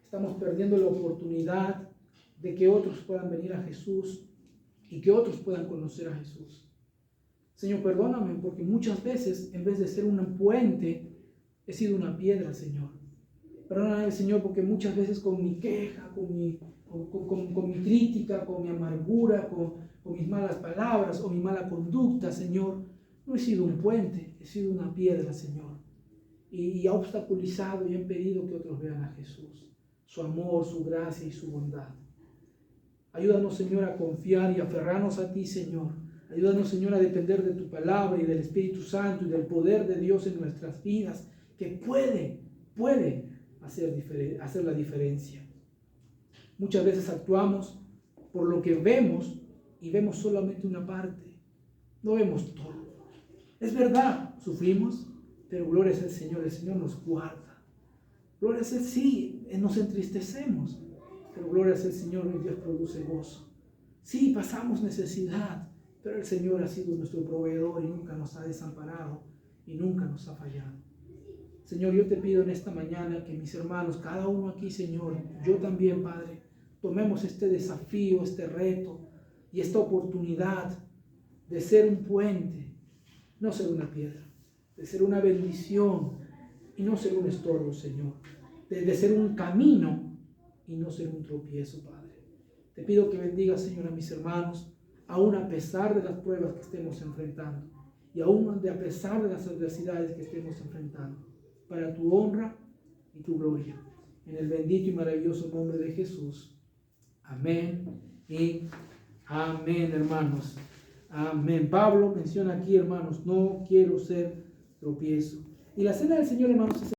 Estamos perdiendo la oportunidad de que otros puedan venir a Jesús y que otros puedan conocer a Jesús. Señor, perdóname, porque muchas veces, en vez de ser un puente, he sido una piedra, Señor. Perdóname, Señor, porque muchas veces con mi queja, con mi crítica, con mi amargura, con mis malas palabras o mi mala conducta, Señor, no he sido un puente, he sido una piedra, Señor. Y ha obstaculizado y ha impedido que otros vean a Jesús, su amor, su gracia y su bondad. Ayúdanos, Señor, a confiar y aferrarnos a ti, Señor. Ayúdanos, Señor, a depender de tu palabra y del Espíritu Santo y del poder de Dios en nuestras vidas, que puede hacer la diferencia. Muchas veces actuamos por lo que vemos y vemos solamente una parte. No vemos todo. Es verdad, sufrimos, pero gloria es al Señor. El Señor nos guarda. Gloria al Señor, sí, nos entristecemos, pero gloria al Señor, Dios produce gozo. Sí, pasamos necesidad, pero el Señor ha sido nuestro proveedor y nunca nos ha desamparado y nunca nos ha fallado. Señor, yo te pido en esta mañana que mis hermanos, cada uno aquí, Señor, yo también, Padre, tomemos este desafío, este reto y esta oportunidad de ser un puente, no ser una piedra, de ser una bendición y no ser un estorbo, Señor, de ser un camino y no ser un tropiezo, Padre. Te pido que bendiga, Señor, a mis hermanos, aún a pesar de las pruebas que estemos enfrentando y aún a pesar de las adversidades que estemos enfrentando, para tu honra y tu gloria. En el bendito y maravilloso nombre de Jesús. Amén y amén, hermanos. Amén. Pablo menciona aquí, hermanos, no quiero ser tropiezo. Y la cena del Señor, hermanos, es